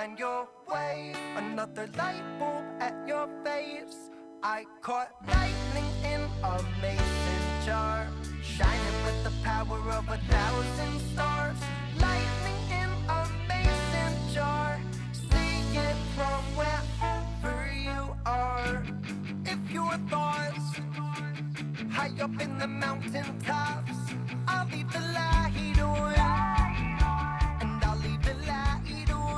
find your way. Another light bulb at your face. I caught lightning in a mason jar, shining with the power of 1,000 stars. Lightning in a mason jar, see it from wherever you are. If your thoughts high up in the mountain tops, I'll leave the light on, and I'll leave the light on.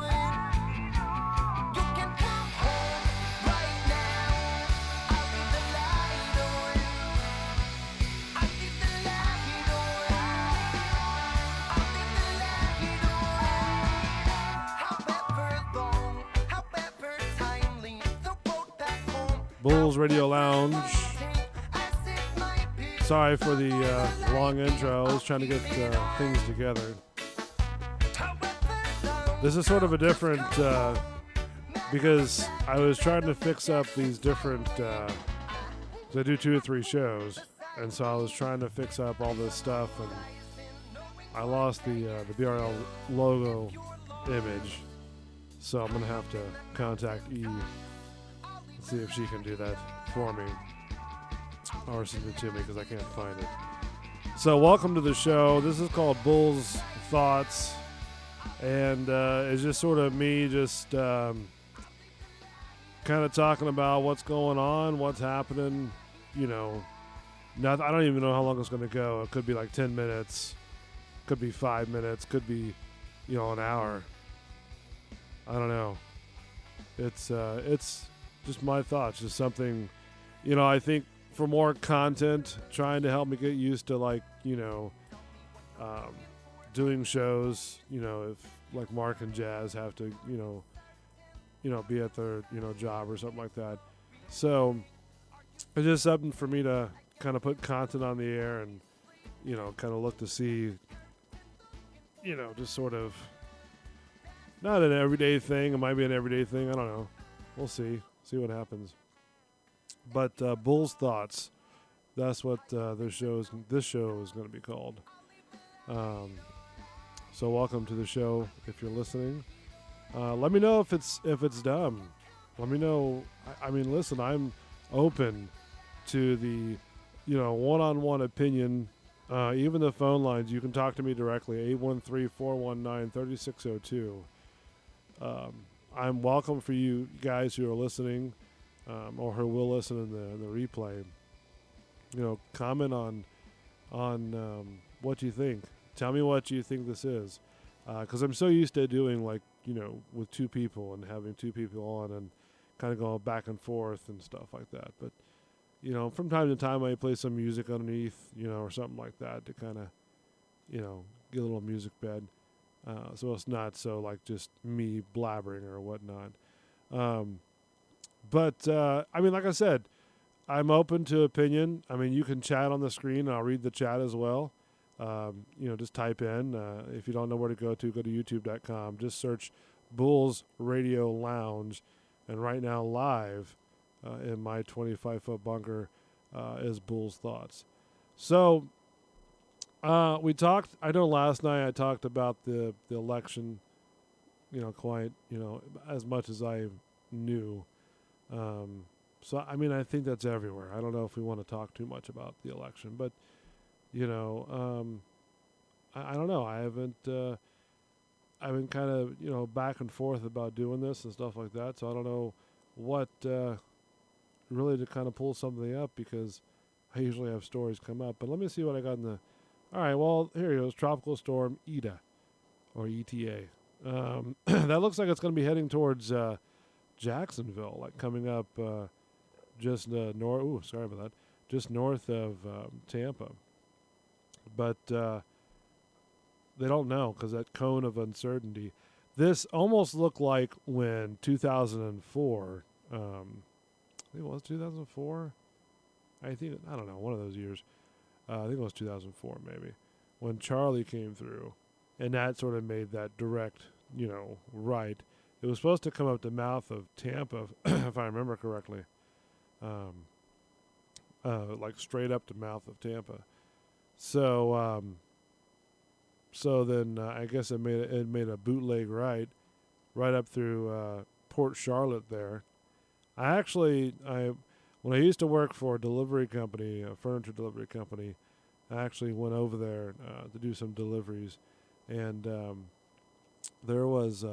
You can come home right now. I'll leave the light on. I'll leave the light on. I'll leave the light on. However long, however timely, the road back home. Bulls Radio Lounge. Sorry for the long intro. I was trying to get things together. This is sort of a different, because I was trying to fix up these different, I do 2 or 3 shows, and so I was trying to fix up all this stuff, and I lost the BRL logo image, so I'm going to have to contact E and see if she can do that for me. Or send it to me because I can't find it. So welcome to the show. This is called Bull's Thoughts, and it's just sort of me just kind of talking about what's going on, what's happening. You know, I don't even know how long it's going to go. It could be like 10 minutes, could be 5 minutes, could be, you know, an hour. I don't know. It's just my thoughts, just something, you know, I think for more content, trying to help me get used to, like, you know, doing shows, you know, if like Mark and Jazz have to, you know, be at their, you know, job or something like that. So it's just something for me to kind of put content on the air and, you know, kind of look to see, you know, just sort of not an everyday thing. It might be an everyday thing. I don't know. We'll see what happens. But Bull's Thoughts, that's what this show is going to be called. So welcome to the show if you're listening. Let me know if it's dumb. Let me know. I mean, listen, I'm open to the, you know, one-on-one opinion. Even the phone lines, you can talk to me directly, 813-419-3602. I'm welcome for you guys who are listening. Or who will listen in the replay. You know, comment on what you think. Tell me what you think this is, because I'm so used to doing, like, you know, with 2 people and having 2 people on and kind of going back and forth and stuff like that. But, you know, from time to time I play some music underneath, you know, or something like that to kind of, you know, get a little music bed, so it's not so like just me blabbering or whatnot. But, I mean, like I said, I'm open to opinion. I mean, you can chat on the screen. I'll read the chat as well. You know, just type in. If you don't know where to go to youtube.com. Just search Bulls Radio Lounge. And right now, live in my 25-foot bunker is Bulls Thoughts. So, we talked, I know last night I talked about the election, you know, quite, you know, as much as I knew. So, I mean, I think that's everywhere. I don't know if we want to talk too much about the election, but, you know, I don't know. I've been kind of, you know, back and forth about doing this and stuff like that. So I don't know what, really to kind of pull something up because I usually have stories come up, but let me see what I got in the, all right, well, here goes Tropical Storm Eta or ETA. That looks like it's going to be heading towards, Jacksonville, like coming up just north. Ooh, sorry about that. Just north of Tampa, but they don't know because that cone of uncertainty. This almost looked like when 2004. I think it was 2004. I don't know, one of those years. I think it was 2004 maybe when Charlie came through, and that sort of made that direct, you know, right. It was supposed to come up the mouth of Tampa, if I remember correctly, like straight up the mouth of Tampa. So then I guess it made a bootleg right, right up through Port Charlotte there. I when I used to work for a delivery company, a furniture delivery company, I actually went over there to do some deliveries, and there was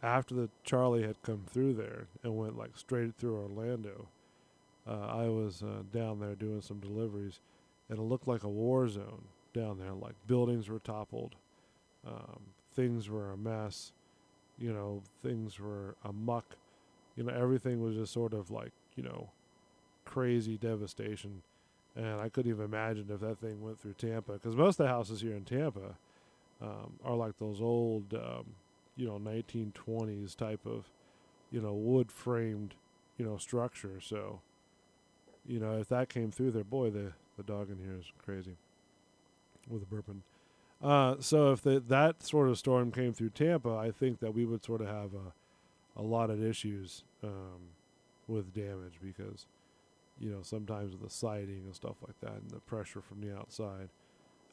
after the Charlie had come through there and went like straight through Orlando. I was down there doing some deliveries, and it looked like a war zone down there. Like buildings were toppled, things were a mess, things were amuck. Everything was just sort of like crazy devastation, and I couldn't even imagine if that thing went through Tampa, because most of the houses here in Tampa are like those old 1920s type of wood framed structure. So if that came through there, boy, the dog in here is crazy with a burping. So if that sort of storm came through Tampa, I think that we would sort of have a lot of issues with damage, because sometimes with the siding and stuff like that and the pressure from the outside.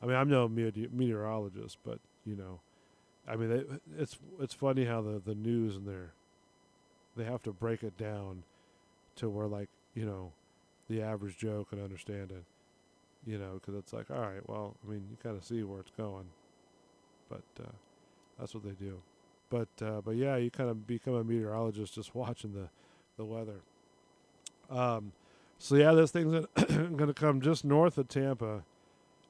I mean, I'm no meteorologist, but I mean, it's funny how the news and they have to break it down to where, like, the average Joe can understand it, because it's like, all right, well, I mean, you kind of see where it's going, but that's what they do. But yeah, you kind of become a meteorologist just watching the weather. So yeah, this thing's going to come just north of Tampa.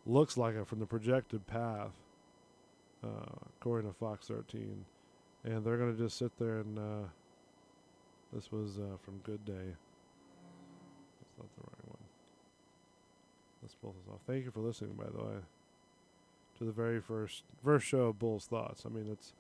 Looks like it from the projected path, according to Fox 13, and they're going to just sit there and. This was from Good Day. That's not the right one. Let's pull this off. Thank you for listening, by the way, to the very first show of Bull's Thoughts. I mean, there's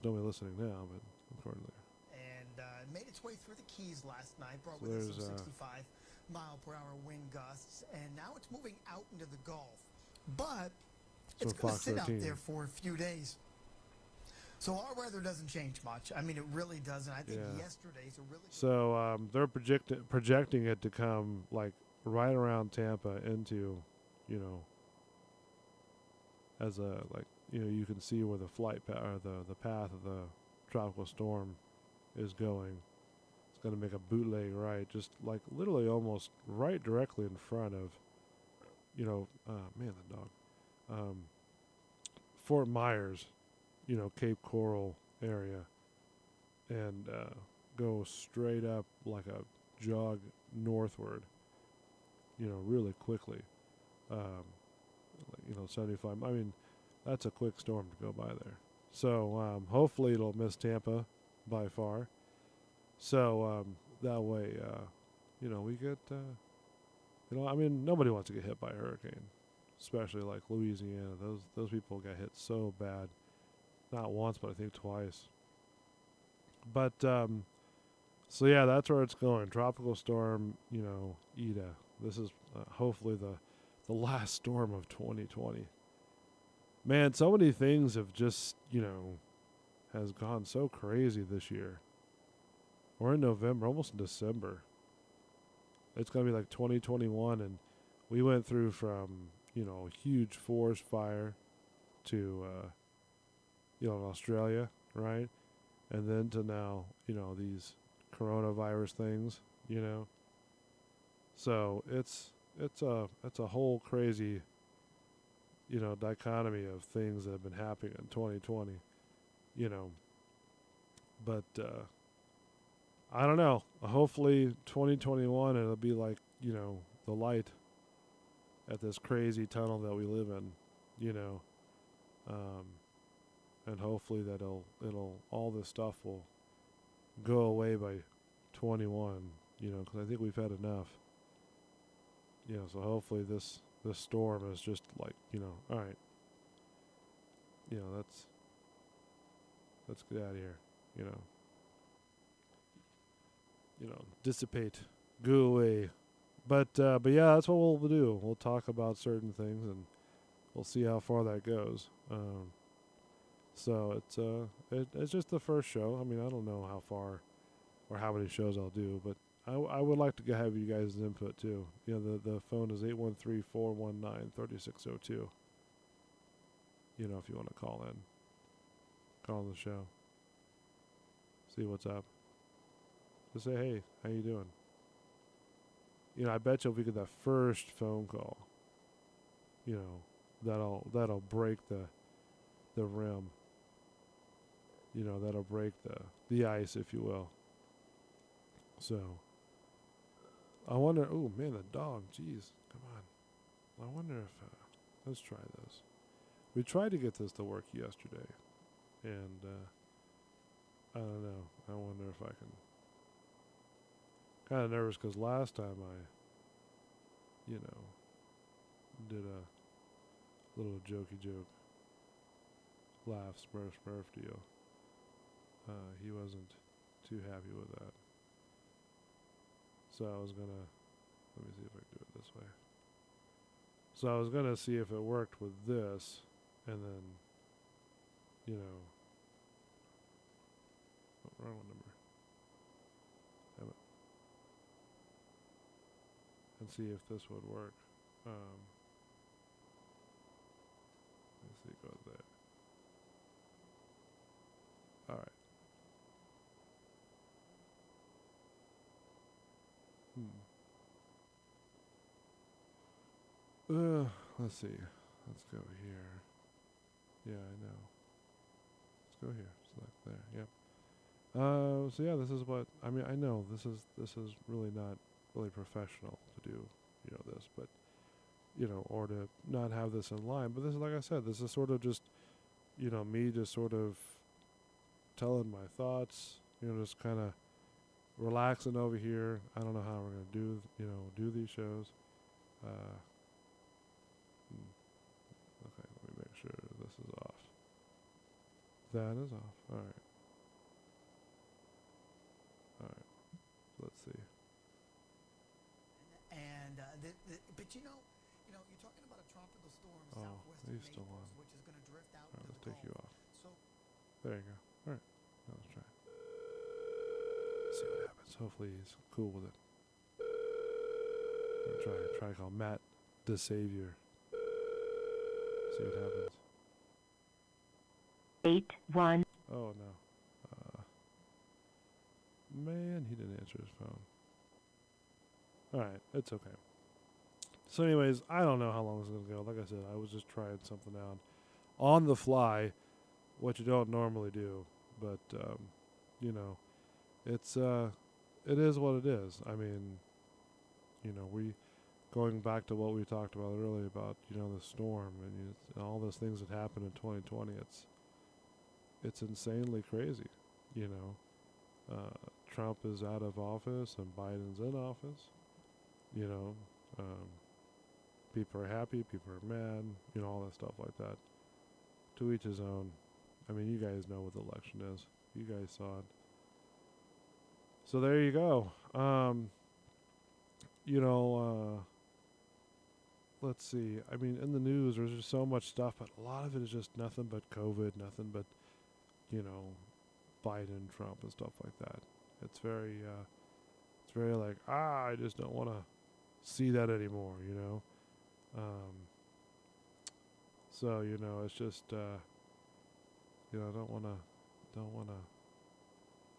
nobody listening now, but accordingly. And it made its way through the Keys last night, brought So with it some there's, 65-mile-per-hour wind gusts, and now it's moving out into the Gulf. But So it's going to Fox sit out 13. there for a few days. So our weather doesn't change much. I mean, it really doesn't. I think Yeah. yesterday's a really good So they're projecting it to come like right around Tampa into, as a like you can see where the flight or the path of the tropical storm is going. It's going to make a bootleg right, just like literally almost right directly in front of, man, the dog, Fort Myers, Cape Coral area, and go straight up like a jog northward, really quickly. 75. I mean, that's a quick storm to go by there. So hopefully it'll miss Tampa by far. So that way, we get, I mean, nobody wants to get hit by a hurricane, especially like Louisiana. Those people got hit so bad. Not once, but I think twice. But so yeah, that's where it's going. Tropical storm, Ida. This is hopefully the last storm of 2020. Man, so many things have just has gone so crazy this year. We're in November, almost in December. It's gonna be like 2021, and we went through from a huge forest fire to in Australia, right? And then to now, these coronavirus things, So it's a whole crazy, dichotomy of things that have been happening in 2020, But I don't know. Hopefully 2021 it'll be like, the light at this crazy tunnel that we live in, and hopefully that it'll all this stuff will go away by 21, because I think we've had enough. So hopefully this storm is just like, all right, let's get out of here, dissipate, go away. But yeah, that's what we'll do. We'll talk about certain things, and we'll see how far that goes. So it's just the first show. I mean, I don't know how far or how many shows I'll do, but I would like to have you guys' input too. The phone is 813-419-3602. If you want to call in the show. See what's up. Just say, hey, how you doing? You know, I bet you if we get that first phone call, you know, that'll break the rim. You know, that'll break the ice, if you will. So, I wonder. Oh man, the dog. Jeez, come on. I wonder if let's try this. We tried to get this to work yesterday, and I don't know. I wonder if I can. Kind of nervous because last time I, you know, did a little jokey joke, laugh, smurf deal. He wasn't too happy with that. So I was gonna, let me see if I can do it this way. So I was gonna see if it worked with this, and then, you know, oh, wrong number. Damn it. And see if this would work. Let's see, it goes there. All right. Let's see. Let's go here. Yeah, I know. Let's go here. Select there. Yep. So yeah, this is what I mean. I know this is really not really professional to do, you know, this, but you know, or to not have this in line. But this is, like I said, this is sort of just, you know, me just sort of telling my thoughts. You know, just kind of relaxing over here. I don't know how we're gonna do these shows. Okay, let me make sure this is off. That is off. All right. All right. Let's see. And but you know, you're talking about a tropical storm southwest of he's still Naples, on. which is going to drift out All right, into let's the take you Gulf. off. So There you go. All right. Now let's try. See what happens. Hopefully he's cool with it. Try to call Matt the Savior. See what happens. 81. Oh no. Man, he didn't answer his phone. Alright, it's okay. So anyways, I don't know how long this is gonna go. Like I said, I was just trying something out on the fly, what you don't normally do. But you know, it's it is what it is. I mean, you know, going back to what we talked about earlier about, you know, the storm and all those things that happened in 2020. It's insanely crazy, you know. Trump is out of office and Biden's in office. You know, people are happy, people are mad, you know, all that stuff like that. To each his own. I mean, you guys know what the election is. You guys saw it. So there you go. You know, let's see. I mean, in the news, there's just so much stuff, but a lot of it is just nothing but COVID, nothing but, you know, Biden, Trump, and stuff like that. It's very like, I just don't want to see that anymore, you know. So, you know, it's just, you know, I don't want to.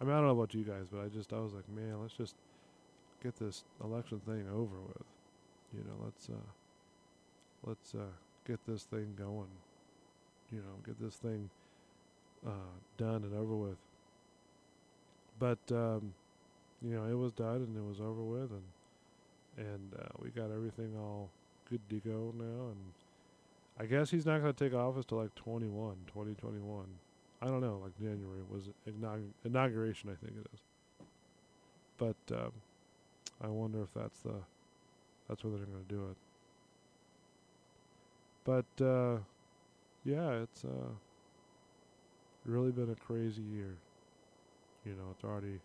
I mean, I don't know about you guys, but I was like, man, let's just get this election thing over with. You know, let's get this thing going. You know, get this thing done and over with. But you know, it was done and it was over with, and we got everything all good to go now. And I guess he's not going to take office till like 2021. I don't know, like January was inauguration, I think it is. But I wonder if that's where they're going to do it. But yeah, it's really been a crazy year. You know, it's already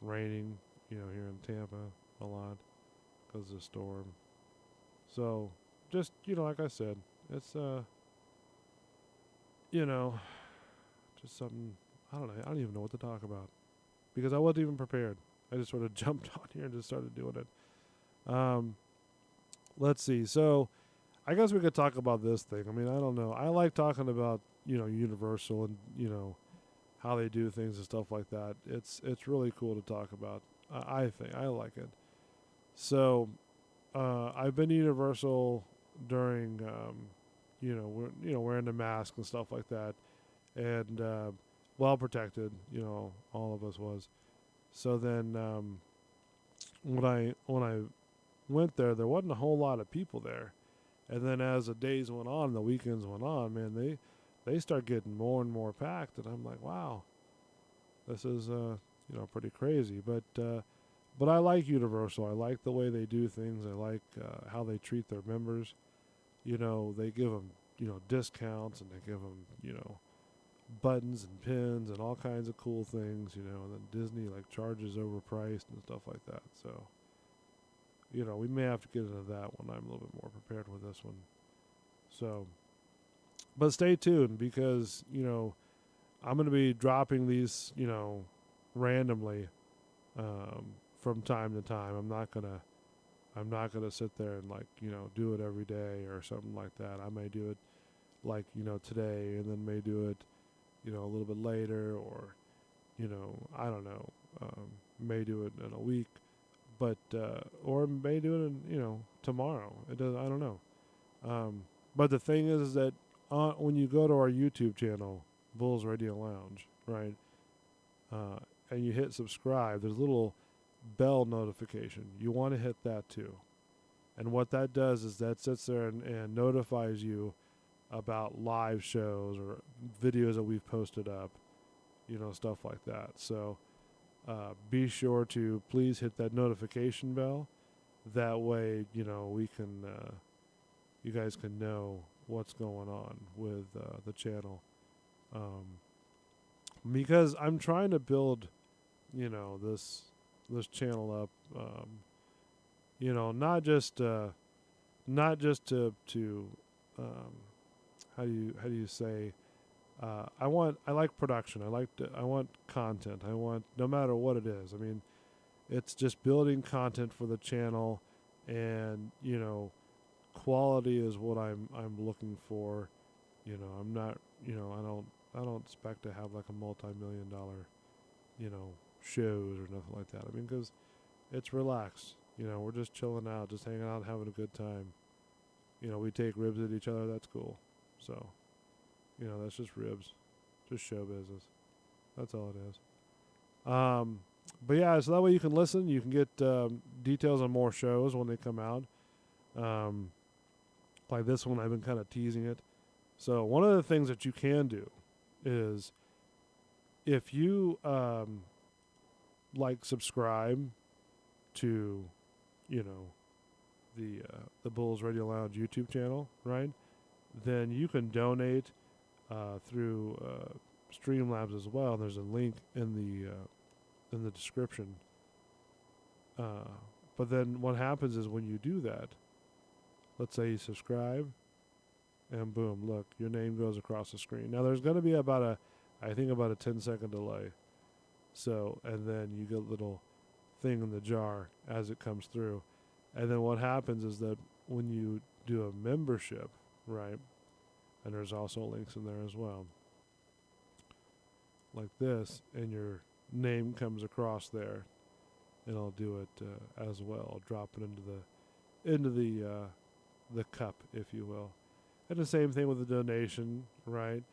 raining, you know, here in Tampa a lot because of the storm. So, just, you know, like I said, it's, you know, just something, I don't know, I don't even know what to talk about because I wasn't even prepared. I just sort of jumped on here and just started doing it. Let's see. So, I guess we could talk about this thing. I mean, I don't know. I like talking about, you know, Universal and, you know, how they do things and stuff like that. It's really cool to talk about. I think I like it. So I've been to Universal during wearing the mask and stuff like that, and well protected. All of us was. So then when I went there wasn't a whole lot of people there, and then as the days went on, the weekends went on, man, they start getting more and more packed, and I'm like, wow, this is pretty crazy. But I like Universal. I like the way they do things. I like how they treat their members. They give them discounts, and they give them buttons and pins and all kinds of cool things. And then Disney charges overpriced and stuff like that. So we may have to get into that one. I'm a little bit more prepared with this one. So, but stay tuned, because I'm going to be dropping these randomly from time to time. I'm not gonna sit there and do it every day or something like that. I may do it today, and then may do it a little bit later, or I don't know, may do it in a week, but or may do it in tomorrow. I don't know. But the thing is that when you go to our YouTube channel, Bulls Radio Lounge, right, and you hit subscribe, there's a little bell notification. You want to hit that too. And what that does is that sits there and notifies you about live shows or videos that we've posted up, stuff like that. So be sure to please hit that notification bell. That way, we can, you guys can know what's going on with the channel. Because I'm trying to build, this channel up, not just to how do you say, I like production. I want content. I want, no matter what it is. I mean, it's just building content for the channel, and quality is what I'm looking for. I'm not, I don't expect to have like a multi-million-dollar, shows or nothing like that. I mean, because it's relaxed. We're just chilling out, just hanging out, having a good time. We take ribs at each other. That's cool. So, that's just ribs, just show business. That's all it is. But yeah, so that way you can listen. You can get details on more shows when they come out. Like this one, I've been kind of teasing it. So one of the things that you can do is, if you subscribe to, the Bulls Radio Lounge YouTube channel, right? Then you can donate through Streamlabs as well. There's a link in the description. But then what happens is, when you do that, let's say you subscribe, and boom, look, your name goes across the screen. Now there's going to be about a 10-second delay. So, and then you get a little thing in the jar as it comes through. And then what happens is that when you do a membership, right, and there's also links in there as well, like this, and your name comes across there, and I'll do it as well. I'll drop it into the cup, if you will. And the same thing with the donation, right?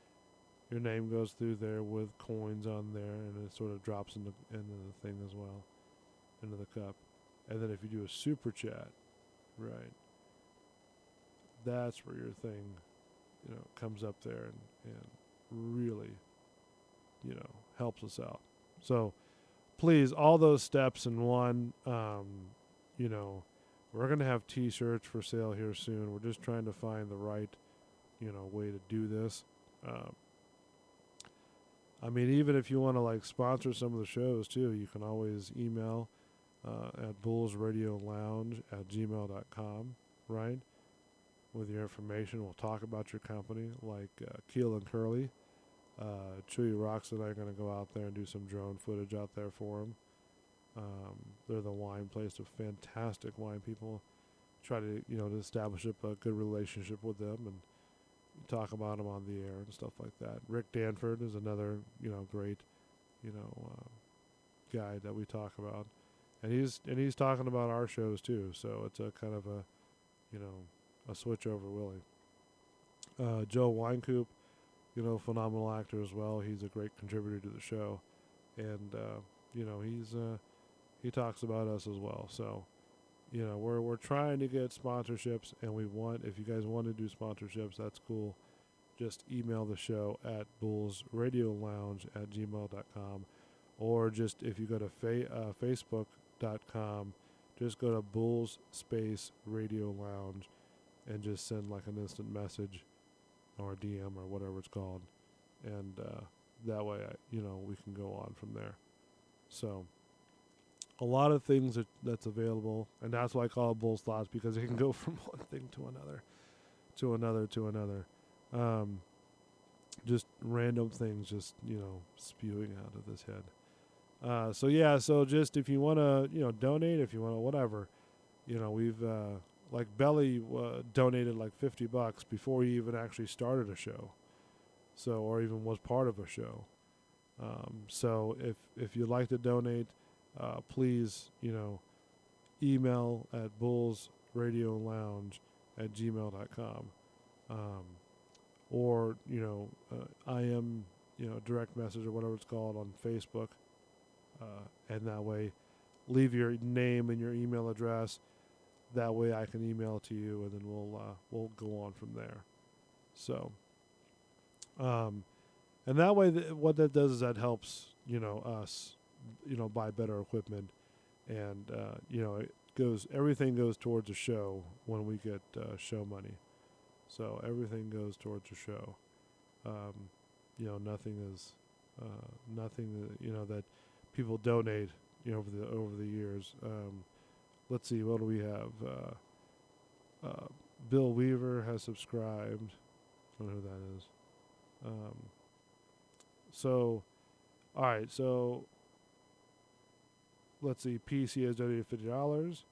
Your name goes through there with coins on there, and it sort of drops into the thing as well, into the cup. And then if you do a super chat, right, that's where your thing, comes up there and really, helps us out. So please, all those steps in one. We're going to have T-shirts for sale here soon. We're just trying to find the right, way to do this. I mean, even if you want to sponsor some of the shows too, you can always email at bullsradiolounge@gmail.com, right? With your information, we'll talk about your company, like Keel and Curly. Chewy Rocks and I are going to go out there and do some drone footage out there for them. They're the wine place, of fantastic wine people. Try to, to establish a good relationship with them, and, talk about them on the air and stuff like that. Rick Danford is another, great, guy that we talk about, and he's talking about our shows too. So it's a kind of a switch over Willie. Joe Weinkoop, phenomenal actor as well. He's a great contributor to the show, and he talks about us as well. So, we're trying to get sponsorships, and if you guys want to do sponsorships, that's cool. Just email the show at bullsradiolounge@gmail.com, or just if you go to facebook.com, just go to Bulls Space Radio Lounge, and just send like an instant message or a DM or whatever it's called, and that way we can go on from there. So a lot of things that's available, and that's why I call it Bull's Thoughts, because it can go from one thing to another. Just random things just spewing out of this head. So just if you want to donate, if you want to whatever, we've like Belly donated like $50 before he even actually started a show, or even was part of a show. So if you'd like to donate, please email at bullsradiolounge@gmail.com, or I am direct message or whatever it's called on Facebook, and that way leave your name and your email address. That way I can email it to you, and then we'll go on from there. So, and that way what that does is that helps us buy better equipment, and everything goes towards the show when we get show money. So everything goes towards the show. Nothing is nothing that people donate over the years. Let's see, what do we have? Bill Weaver has subscribed. I don't know who that is. All right, so let's see. PC has donated $50.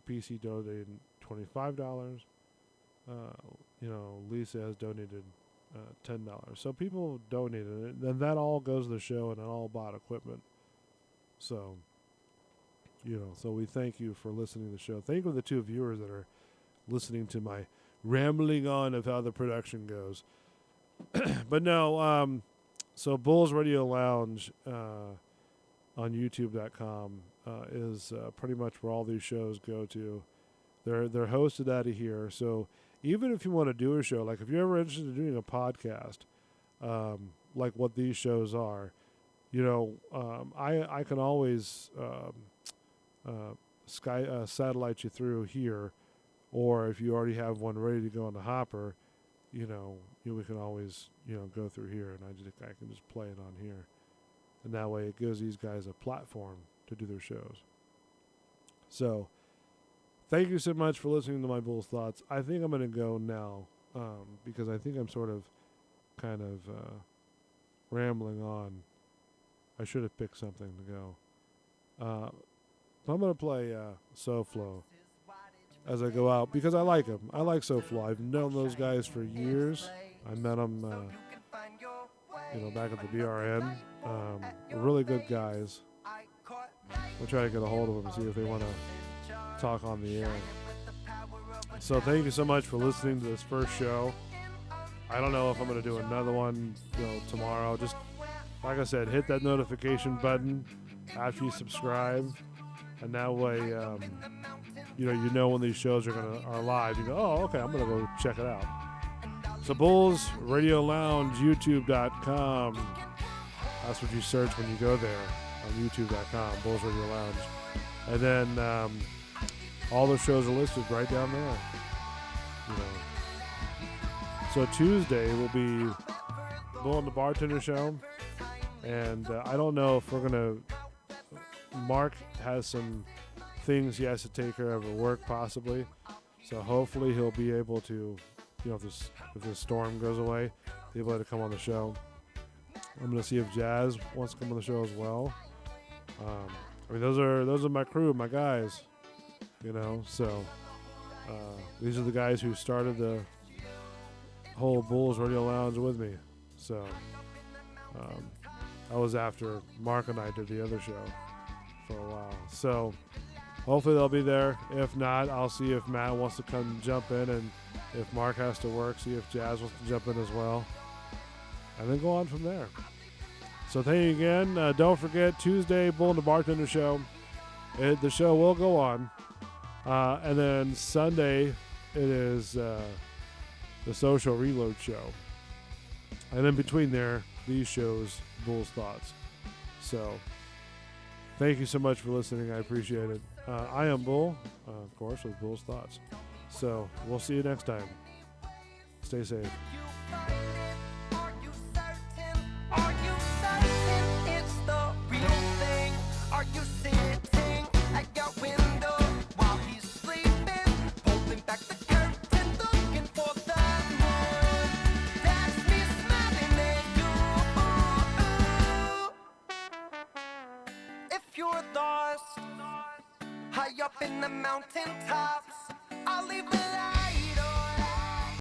PC donated $25. Lisa has donated $10. So people donated it, and that all goes to the show, and it all bought equipment. So, so we thank you for listening to the show. Thank you to the two viewers that are listening to my rambling on of how the production goes. But no, so Bulls Radio Lounge on YouTube.com is pretty much where all these shows go to. They're hosted out of here. So even if you want to do a show, like if you're ever interested in doing a podcast, like what these shows are, I can always satellite you through here, or if you already have one ready to go on the hopper, we can always go through here, and I can just play it on here, and that way it gives these guys a platform to do their shows. So thank you so much for listening to my Bull's Thoughts. I think I'm going to go now, because I think I'm sort of kind of rambling on. I should have picked something to go. I'm going to play SoFlo as I go out, because I like him. I like SoFlo. I've known those guys for years. I met them, back at the BRN. Really good guys. We'll try to get a hold of them and see if they want to talk on the air. So thank you so much for listening to this first show. I don't know if I'm going to do another one tomorrow. Just like I said, hit that notification button after you subscribe, and that way you when these shows are live. You go, oh, okay, I'm gonna go check it out. So Bulls Radio Lounge, YouTube.com. That's what you search when you go there on YouTube.com, Bulls Radio Lounge, and then all the shows are listed right down there. So Tuesday will be Bull and the Bartender Show, and I don't know if we're gonna. Mark has some things he has to take care of at work, possibly. So hopefully he'll be able to, if this storm goes away, be able to come on the show. I'm gonna see if Jazz wants to come on the show as well. Those are my crew, my guys. So these are the guys who started whole Bulls Radio Lounge with me. So I was after Mark and I did the other show for a while. So hopefully they'll be there. If not, I'll see if Matt wants to come jump in, and if Mark has to work, see if Jazz wants to jump in as well. And then go on from there. So thank you again. Don't forget, Tuesday, Bull and the Bartender Show. The show will go on. And then Sunday, it is the Social Reload Show. And in between there, these shows, Bull's Thoughts. So thank you so much for listening. I appreciate it. I am Bull, of course, with Bull's Thoughts. So we'll see you next time. Stay safe. Are you certain? Are you certain it's the real thing? Are you sitting at your window while he's sleeping, pulling back the curtain, looking for the moon? That's me smiling at you. If you're lost high up in the mountaintops, I'll leave it out.